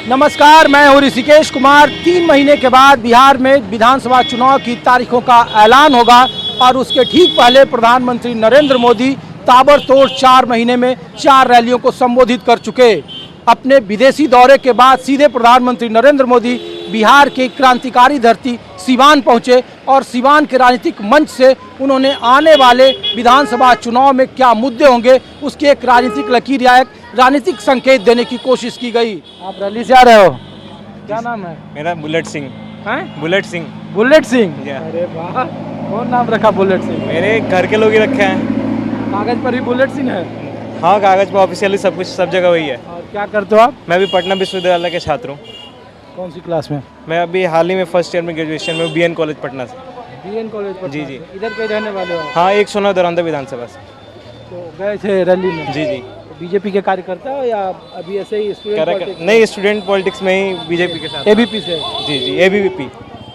नमस्कार, मैं हूं ऋषिकेश कुमार। 3 महीने के बाद बिहार में विधानसभा चुनाव की तारीखों का ऐलान होगा और उसके ठीक पहले प्रधानमंत्री नरेंद्र मोदी ताबड़तोड़ 4 महीने में 4 रैलियों को संबोधित कर चुके। अपने विदेशी दौरे के बाद सीधे प्रधानमंत्री नरेंद्र मोदी बिहार की क्रांतिकारी धरती सीवान पहुंचे और सीवान के राजनीतिक मंच से उन्होंने आने वाले विधानसभा चुनाव में क्या मुद्दे होंगे उसकी एक राजनीतिक लकीर या एक राजनीतिक संकेत देने की कोशिश की गई। आप रैली से आ रहे हो, क्या नाम है? मेरा बुलेट सिंह हैं? Bullet Singh. Bullet Singh? Yeah. अरे वाह, कौन नाम रखा बुलेट सिंह? मेरे घर के लोग ही रखे हैं। कागज पर ही बुलेट सिंह है? हाँ, कागज पर ऑफिशियली सब कुछ सब जगह वही है। और क्या करते हो आप? मैं भी पटना विश्वविद्यालय के छात्र हूँ। कौन सी क्लास में? मैं अभी हाल ही में फर्स्ट ईयर में ग्रेजुएशन में BN कॉलेज पटना से। BN कॉलेज पर? जी, जी। इधर के रहने वाले हो? हाँ, 109 दौरान विधानसभा से। तो गए थे रैली में? जी जी। बीजेपी के कार्यकर्ता हो या अभी ऐसे ही स्टूडेंट? नहीं, स्टूडेंट पॉलिटिक्स में ही बीजेपी के साथ। ABP से? जी जी, ABVP।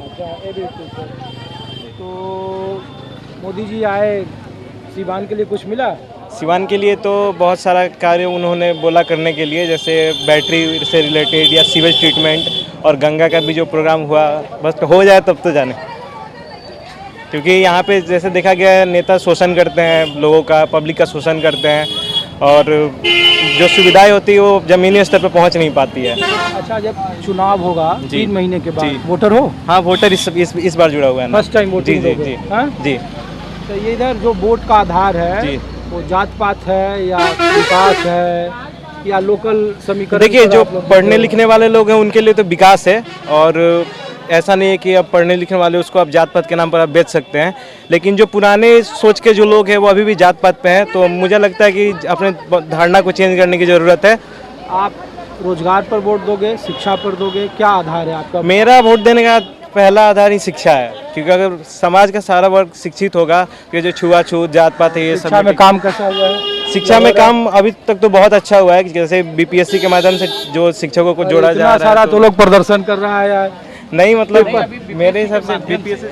अच्छा, ABP से। तो मोदी जी आए, सीवान के लिए कुछ मिला? सिवान के लिए तो बहुत सारा कार्य उन्होंने बोला करने के लिए, जैसे बैटरी से रिलेटेड या सीवेज ट्रीटमेंट और गंगा का भी जो प्रोग्राम हुआ, बस हो जाए तब तो जाने। क्योंकि यहाँ पे जैसे देखा गया है, नेता शोषण करते हैं लोगों का, पब्लिक का शोषण करते हैं और जो सुविधाएं होती है वो ज़मीनी स्तर पर पहुँच नहीं पाती है। अच्छा, जब चुनाव होगा 3 महीने के बाद, जी। वोटर हो? हाँ, वोटर इस बार जुड़ा हुआ है ना। फर्स्ट टाइम वोटिंग जी दोगे? जी हाँ? जी। तो ये इधर जो वोट का आधार है जी। वो जात पात है या विकास है या लोकल समीकरण? देखिए, पर जो आप लोग पढ़ने लिखने वाले लोग हैं उनके लिए तो विकास है, और ऐसा नहीं है कि अब पढ़ने लिखने वाले उसको आप जात पात के नाम पर आप बेच सकते हैं। लेकिन जो पुराने सोच के जो लोग हैं वो अभी भी जात पात पे हैं, तो मुझे लगता है कि अपने धारणा को चेंज करने की ज़रूरत है। आप रोजगार पर वोट दोगे, शिक्षा पर दोगे, क्या आधार है आपका? मेरा वोट देने का पहला आधार ही शिक्षा है, क्योंकि अगर समाज का सारा वर्ग शिक्षित होगा कि जो छुआछूत जात पात है ये सब। शिक्षा में काम कैसा हुआ है? शिक्षा में काम अभी तक तो बहुत अच्छा हुआ है, जैसे BPSC के माध्यम से जो शिक्षकों को जोड़ा जा रहा है। सारा तो लोग प्रदर्शन कर रहा है यार। नहीं, मतलब मेरे हिसाब से BPSC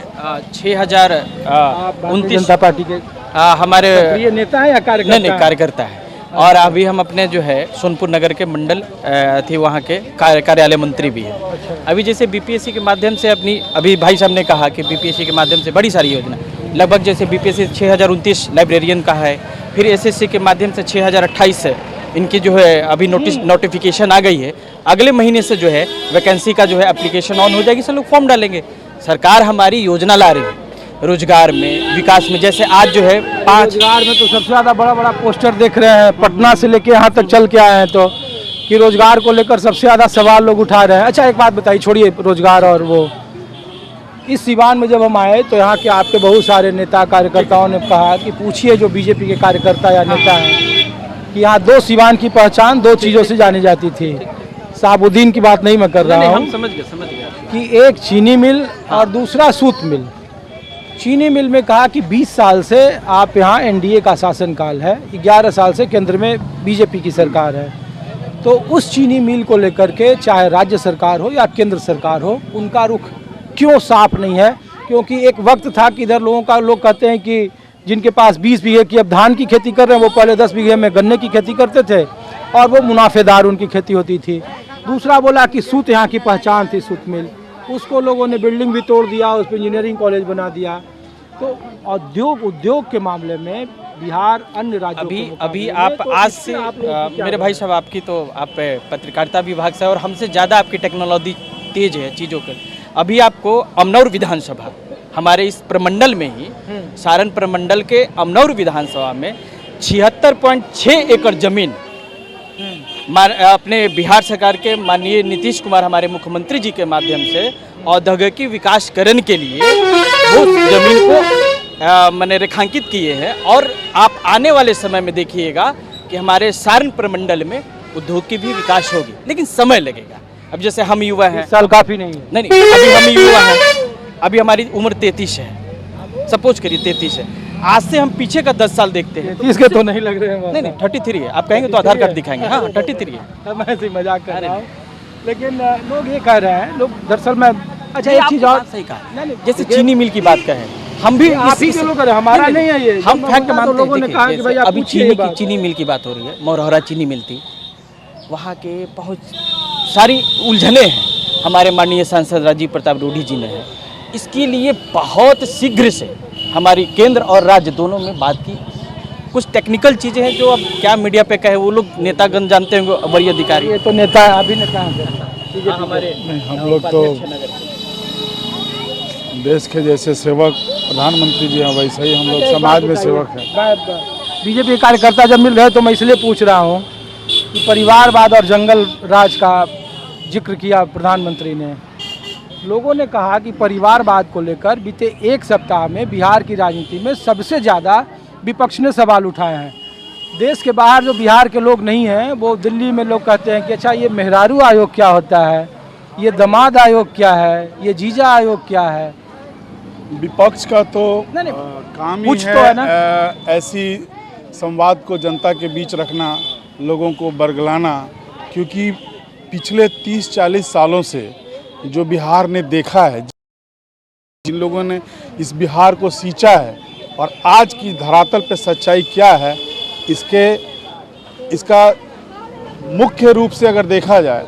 6029 जनता पार्टी के हमारे सक्रिय नेता है या कार्यकर्ता? नहीं कार्यकर्ता है। और अभी हम अपने जो है सोनपुर नगर के मंडल थी वहाँ के कार्यालय मंत्री भी है। अभी जैसे BPSC के माध्यम से अभी भाई साहब ने कहा कि BPSC के माध्यम से बड़ी सारी योजना, लगभग जैसे BPSC 6029 लाइब्रेरियन का है, फिर SSC के माध्यम से 6028 है इनकी जो है अभी नोटिफिकेशन आ गई है। अगले महीने से जो है वैकेंसी का जो है एप्लीकेशन ऑन हो जाएगी, सब लोग फॉर्म डालेंगे। सरकार हमारी योजना ला रही है रोजगार में, विकास में। जैसे आज जो है 5 रोजगार में तो सबसे ज़्यादा बड़ा बड़ा पोस्टर देख रहे हैं, पटना से लेके यहाँ तक चल के आए हैं, तो कि रोजगार को लेकर सबसे ज़्यादा सवाल लोग उठा रहे हैं। अच्छा, एक बात बताइए, छोड़िए रोजगार और वो, इस सीवान में जब हम आए तो यहाँ के आपके बहुत सारे नेता कार्यकर्ताओं ने कहा कि पूछिए जो BJP के कार्यकर्ता या नेता हैं कि यहाँ 2 सीवान की पहचान 2 चीज़ों से जानी जाती थी। साबुद्दीन की बात नहीं मैं कर रहा हूँ, समझ गए कि एक चीनी मिल और दूसरा सूत मिल। चीनी मिल में कहा कि 20 साल से आप यहाँ NDA का शासनकाल है, 11 साल से केंद्र में BJP की सरकार है, तो उस चीनी मिल को लेकर के चाहे राज्य सरकार हो या केंद्र सरकार हो, उनका रुख क्यों साफ नहीं है? क्योंकि एक वक्त था कि इधर लोग कहते हैं कि जिनके पास 20 बीघे की अब धान की खेती कर रहे हैं, वो पहले 10 बीघे में गन्ने की खेती करते थे और वो मुनाफेदार उनकी खेती होती थी। दूसरा बोला कि सूत यहाँ की पहचान थी, सूत मिल, उसको लोगों ने बिल्डिंग भी तोड़ दिया, उस पर इंजीनियरिंग कॉलेज बना दिया। तो उद्योग के मामले में बिहार अन्य राज्यों अभी आप आज से मेरे भाई साहब, आपकी तो आप पत्रकारिता विभाग से और हमसे ज़्यादा आपकी टेक्नोलॉजी तेज है चीज़ों के। अभी आपको अमनौर विधानसभा, हमारे इस प्रमंडल में ही सारण प्रमंडल के अमनौर विधानसभा में 76.6 एकड़ जमीन अपने बिहार सरकार के माननीय नीतीश कुमार हमारे मुख्यमंत्री जी के माध्यम से औद्योगिक विकासकरण के लिए वो जमीन को मैंने रेखांकित किए हैं। और आप आने वाले समय में देखिएगा कि हमारे सारण प्रमंडल में उद्योग की भी विकास होगी, लेकिन समय लगेगा। अब जैसे हम युवा हैं, साल काफ़ी नहीं है। नहीं, अभी हम युवा हैं, अभी हमारी उम्र 33 है, सपोज करिए 33 है। आज से हम पीछे का 10 साल देखते हैं, 30 के तो नहीं लग रहे हैं। नहीं 33 है। आप कहेंगे तो आधार कार्ड दिखाएंगे। हाँ 33 है। मैं ऐसे मजाक कर रहा हूँ, लेकिन लोग ये कह रहे हैं, लोग दरअसल में। अच्छा, एक चीज़ और सही कहा, जैसे चीनी मिल की बात कहें, हम भी आप ही के लोग करें, हमारा नहीं है ये। हम फैक्ट मानते हैं। लोगों ने कहा कि भाई अभी चीनी मिल की बात हो रही है, मौरहरा चीनी मिल थी, वहाँ के बहुत सारी उलझने हैं हमारे माननीय सांसद राजीव प्रताप रूडी जी ने है, इसके लिए बहुत शीघ्र से हमारी केंद्र और राज्य दोनों में बात की। कुछ टेक्निकल चीज़ें हैं जो अब क्या मीडिया पे कहे, वो लोग नेतागण जानते होंगे, वरीय अधिकारी। ये तो नेता अभिनेता हैं हमारे हम लोग तो देश के जैसे सेवक प्रधानमंत्री जी हैं, वैसे ही हम लोग समाज में सेवक हैं। बीजेपी कार्यकर्ता जब मिल रहे तो मैं इसलिए पूछ रहा हूँ कि परिवारवाद और जंगल राज का जिक्र किया प्रधानमंत्री ने। लोगों ने कहा कि परिवारवाद को लेकर बीते एक सप्ताह में बिहार की राजनीति में सबसे ज़्यादा विपक्ष ने सवाल उठाए हैं। देश के बाहर जो बिहार के लोग नहीं हैं, वो दिल्ली में लोग कहते हैं कि अच्छा ये मेहरारू आयोग क्या होता है, ये दामाद आयोग क्या है, ये जीजा आयोग क्या है। विपक्ष का तो नहीं, काम ही कुछ है, तो है ना। ऐसी संवाद को जनता के बीच रखना, लोगों को बरगलाना, क्योंकि पिछले 30-40 सालों से जो बिहार ने देखा है, जिन लोगों ने इस बिहार को सींचा है और आज की धरातल पे सच्चाई क्या है, इसका मुख्य रूप से अगर देखा जाए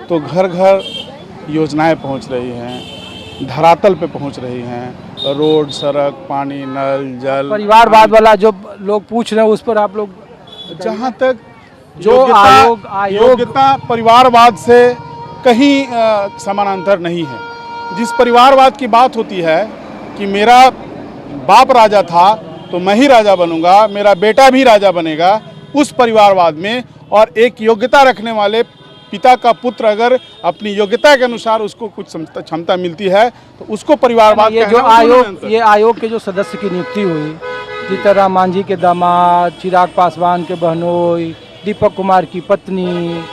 तो घर घर योजनाएं पहुंच रही हैं, धरातल पे पहुंच रही हैं, रोड, सड़क, पानी, नल, जल। परिवारवाद वाला जो लोग पूछ रहे हैं उस पर आप लोग जहाँ तक जो आयोग योग्यता परिवारवाद से कहीं समानांतर नहीं है। जिस परिवारवाद की बात होती है कि मेरा बाप राजा था तो मैं ही राजा बनूंगा, मेरा बेटा भी राजा बनेगा, उस परिवारवाद में, और एक योग्यता रखने वाले पिता का पुत्र अगर अपनी योग्यता के अनुसार उसको कुछ क्षमता मिलती है तो उसको परिवारवाद ये जो आयोग के जो सदस्य की नियुक्ति हुई, सीताराम मांझी के दामाद, चिराग पासवान के बहनोई, दीपक कुमार की पत्नी,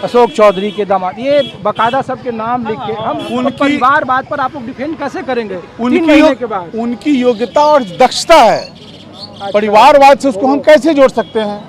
अशोक चौधरी के दामाद, ये बकायदा सबके नाम लिख के हम उनकी परिवारवाद पर आप लोग डिफेंड कैसे करेंगे 3 महीने के बाद? उनकी योग्यता और दक्षता है, परिवारवाद से उसको हम कैसे जोड़ सकते हैं?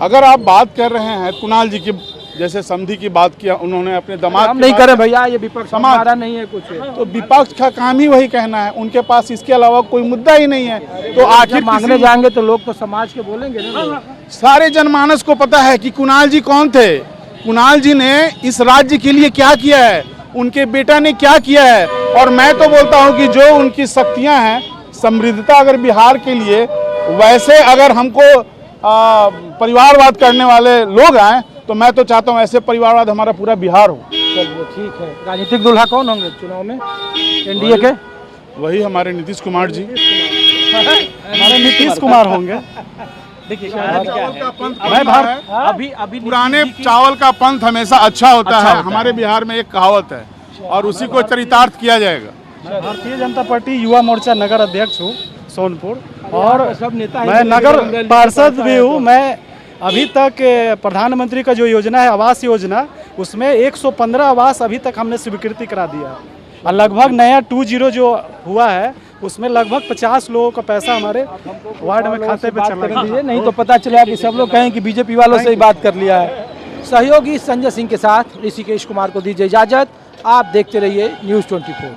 अगर आप बात कर रहे हैं कुणाल जी की, जैसे समधी की बात किया उन्होंने अपने दामाद, हम नहीं करें भैया, ये विपक्ष हमारा नहीं है कुछ। तो विपक्ष का काम ही वही कहना है, उनके पास इसके अलावा कोई मुद्दा ही नहीं है। तो आखिर मांगने जाएंगे तो लोग तो समाज के बोलेंगे ना। सारे जनमानस को पता है कि कुणाल जी कौन थे, कुणाल जी ने इस राज्य के लिए क्या किया है, उनके बेटा ने क्या किया है। और मैं तो बोलता हूं कि जो उनकी शक्तियां हैं, समृद्धता अगर बिहार के लिए, वैसे अगर हमको परिवारवाद करने वाले लोग आए तो मैं तो चाहता हूं ऐसे परिवारवाद हमारा पूरा बिहार हो। चलिए ठीक है। राजनीतिक दुल्हा कौन होंगे चुनाव में एनडीए के? वही हमारे नीतीश कुमार जी, हमारे नीतीश कुमार होंगे। देखिए अभी पुराने चावल का पंथ हमेशा अच्छा होता है। हमारे बिहार में एक कहावत है और उसी को चरितार्थ किया जाएगा। भारतीय जनता पार्टी युवा मोर्चा नगर अध्यक्ष हूँ सोनपुर, और सब नेता मैं नगर पार्षद भी हूँ। मैं अभी तक प्रधानमंत्री का जो योजना है आवास योजना, उसमें 115 आवास अभी तक हमने स्वीकृति करा दिया है, और लगभग नया 20 जो हुआ है उसमें लगभग 50 लोगों का पैसा हमारे वार्ड में खाते पे चला गया। नहीं तो पता चलेगा कि सब लोग कहें कि बीजेपी वालों से ही बात कर लिया है। सहयोगी संजय सिंह के साथ ऋषिकेश कुमार को दीजिए इजाजत। आप देखते रहिए News 24।